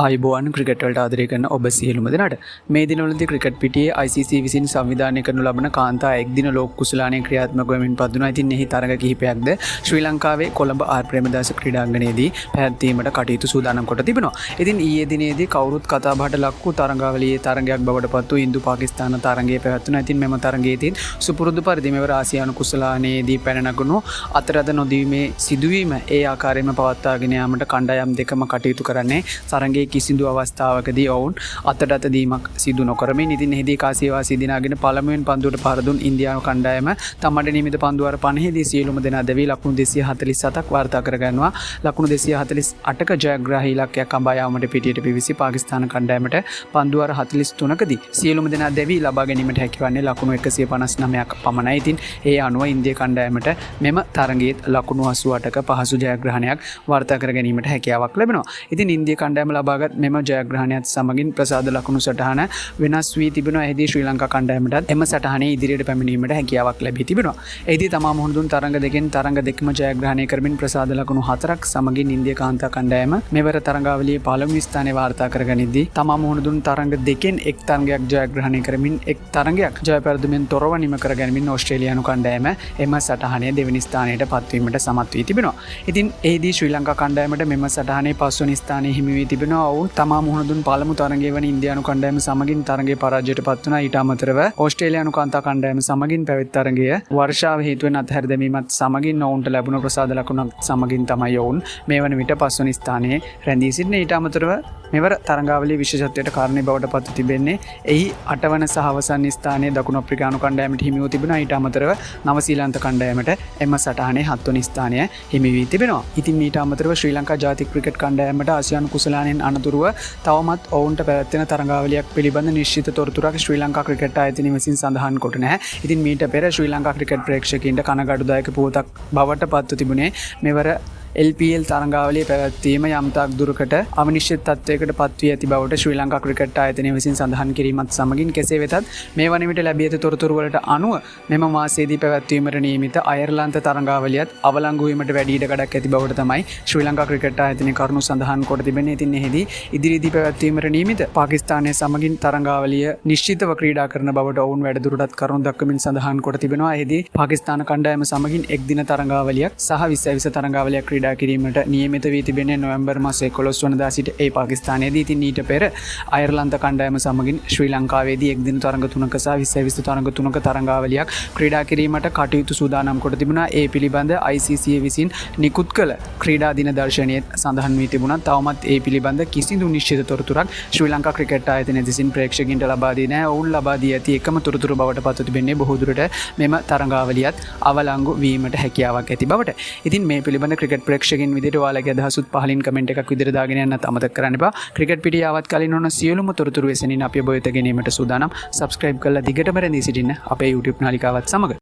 ආයුබෝවන් ක්‍රිකට් වලට ආදරය කරන ඔබ සියලුම දෙනාට මේ දිනවලදී ක්‍රිකට් පිටියේ ICC විසින් සංවිධානය කරනු ලබන කාන්තා එක්දින ලෝක කුසලානයේ ක්‍රියාත්මක වෙමින් පවතිනවා. ඉතින් එහි තරඟ කිහිපයක්ද ශ්‍රී ලංකාවේ කොළඹ ආර් ප්‍රේමදාස ක්‍රීඩාංගණයේදී පැවැත්වීමට කටයුතු සූදානම් කොට තිබෙනවා. ඉතින් ඊයේ දිනේදී කවුරුත් කතාබහට ලක් වූ තරඟාවලියේ තරඟයක් බවට පත් වූ ඉන්දු පාකිස්තාන තරඟයේ පැවැත්වුණා. ඉතින් මෙම තරඟයේදී සුපුරුදු පරිදි මෙවර ආසියානු කුසලානයේදී පැන නගුණු අතරද නොදීමේ සිදුවීම ඒ ආකාරයෙන්ම පවත්වාගෙන යාමට කණ්ඩායම් දෙකම කටයුතු කරන්නේ තරඟයේ කිසිදු අවස්ථාවකදී ඔවුන් අතට දීමක් සිදු නොකරමින් ඉතින් එහිදී කාසියවාසී දිනාගෙන පළමුවෙන් පන්දුවට පහර දුන් ඉන්දියානු කණ්ඩායම තමන්ට නියමිත පන්දුවර 50දී සියලුම දෙනා දැවී ලකුණු 247ක් වාර්තා කරගන්නවා. ලකුණු 248ක ජයග්‍රාහී ඉලක්කයක් අඹා යාමට පිටියට පිවිසි පාකිස්තාන කණ්ඩායමට පන්දුවර 43කදී සියලුම දෙනා දැවී ලබා ගැනීමට හැකිවන්නේ ලකුණු 159ක් පමණයි. ඉතින් ඒ අනුව ඉන්දිය කණ්ඩායමට මෙම තරගයේ ලකුණු 88ක පහසු ජයග්‍රහණයක් වාර්තා කර ගැනීමට හැකියාවක් ලැබෙනවා. ඉතින් ඉන්දිය කණ්ඩායම ලබාගත් මෙම ජයග්‍රහණයත් සමගින් ප්‍රසාද ලකුණු සටහන වෙනස් වී තිබෙනවා. එහිදී ශ්‍රී ලංකා කණ්ඩායමටත් එම සටහනේ ඉදිරියට පැමිණීමට හැකියාවක් ලැබී තිබෙනවා. එහිදී තමා මුහුණ දුන් තරඟ දෙකෙන් තරඟ දෙකම ජයග්‍රහණය කරමින් ප්‍රසාද ලකුණු 4ක් සමගින් ඉන්දිය කාන්තා කණ්ඩායම මෙවර තරඟාවලියේ පළමුවන ස්ථානය වාර්තා කරගනිද්දී තමා මුහුණ දුන් තරඟ දෙකෙන් එක් තරඟයක් ජයග්‍රහණය කරමින් එක් තරඟයක් ජය පෙරදුමෙන් තොරව නිම කරගැනීමෙන් ඕස්ට්‍රේලියානු කණ්ඩායම එම සටහනේ දෙවැනි ස්ථානයට පත්වීමට සමත් වී තිබෙනවා. ඉතින් එහිදී ශ්‍රී ලංකා කණ්ඩායමට මෙම සටහනේ පස්වෙනි ස්ථානය හිමි වී තිබෙනවා. ඔවුන් තමා මුහුණ දුන් පළමු තරගයේ වන ඉන්දියානු කණ්ඩායම සමගින් තරගයේ පරාජයට පත් වුණා. ඊට අමතරව ඕස්ට්‍රේලියානු කාන්තා කණ්ඩායම සමගින් පැවැත් තරගය වර්ෂාව හේතුවෙන් අත්හැර දැමීමත් සමගින් ඔවුන්ට ලැබුණු ප්‍රසාද ලකුණක් සමගින් තමයි ඔවුන් මේ වන විට පස්වෙනි ස්ථානයේ රැඳී සිටින්නේ. ඊට අමතරව මෙවර තරඟාවලියේ විශේෂත්වයට කාරණේ බවට පත් තිබෙන්නේ එහි 8 වන සහ අවසන් ස්ථානයේ දකුණු අප්‍රිකානු කණ්ඩායමට හිමි වී තිබෙනවා. ඊට අමතරව නවසීලන්ත කණ්ඩායමට එම සටහනේ 7 වන ස්ථානය හිමි වී තිබෙනවා. ඉතින් ඊට අමතරව ශ්‍රී ලංකා ජාතික ක්‍රිකට් කණ්ඩායමට ආසියානු කුසලානයෙන් අනතුරුව තවමත් ඔවුන්ට පැවැත්වෙන තරඟාවලියක් පිළිබඳ නිශ්චිත තොරතුරක් ශ්‍රී ලංකා ක්‍රිකට් ආයතනය විසින් සඳහන් කොට නැහැ. ඉතින් මීට පෙර ශ්‍රී ලංකා ක්‍රිකට් ප්‍රේක්ෂකයින්ට කනගාටුදායක පුවතක් බවට පත්ව තිබුණේ මෙවර LPL තරඟාවලිය පැවැත්වීම යම්තාක් දුරකට අවිනිශ්චිත තත්වයකට පත්වී ඇති බවට ශ්‍රී ලංකා ක්‍රිකට් ආයතනය විසින් සඳහන් කිරීමත් සමගින් කෙසේ වෙතත් මේ වන විට ලැබී ඇති තොරතුරු වලට අනුව මෙම මාසයේදී පැවැත්වීමට නියමිත අයර්ලන්ත තරඟාවලියත් අවලංගු වීමට වැඩි ඉඩකඩක් ඇති බවට තමයි ශ්‍රී ලංකා ක්‍රිකට් ආයතනය කරුණු සඳහන් කොට තිබෙන්නේ. ඉතින් එහිදී ඉදිරියේදී පැවැත්වීමට නියමිත පාකිස්තානයේ සමගින් තරඟාවලිය නිශ්චිතව ක්‍රීඩා කරන බවට ඔවුන් වැඩිදුරටත් කරුණු දක්වමින් සඳහන් කොට තිබෙනවා. එහිදී පාකිස්තාන කණ්ඩායම සමගින් එක් දින තරඟාවලියක් සහ 20 තරඟාවලියක් ක්‍රීඩා කිරීමට නියමිත වී තිබෙන්නේ නොවැම්බර් මාසයේ 11 වනදා සිට ඒ පාකිස්තානයේදී. ඉතින් ඊට පෙර අයර්ලන්ත කණ්ඩායම සමගින් ශ්‍රී ලංකාවේදී එක් දින තරඟ 3ක සහ 20 තරඟ 3ක තරඟාවලියක් ක්‍රීඩා කිරීමට කටයුතු සූදානම් කොට තිබුණා. ඒ පිළිබඳ ICC විසින් නිකුත් කළ ක්‍රීඩා දින දර්ශනයේ සඳහන් වී තිබුණා. තවමත් ඒ පිළිබඳ කිසිදු නිශ්චිත තොරතුරක් ශ්‍රී ලංකා ක්‍රිකට් ආයතනය විසින් ප්‍රේක්ෂකයින්ට ලබා දී නැහැ. ඔවුන් ලබා දී ඇති එකම තොරතුරු බවට පත් තිබෙන්නේ බොහෝ දුරට මෙම තරඟාවලියත් අවලංගු වීමට හැකියාවක් ඇති බවට. ඉතින් මේ පිළිබඳ ක්‍රිකට් ප්‍රේක්ෂකයින් විදිහට ඔයාලගේ අදහසුත් පහලින් කමෙන්ට් එකක් විදිහට දාගෙන යන්නත් අමතක කරන්න එපා. ක්‍රිකට් පිටිය ආවත් කලින් ඕන සියලුම තොරතුරු එසෙනින් අපි ඔබ වෙත ගෙනීමට සූදානම්. subscribe කරලා දිගටම රැඳී සිටින්න අපේ YouTube නාලිකාවත් සමග.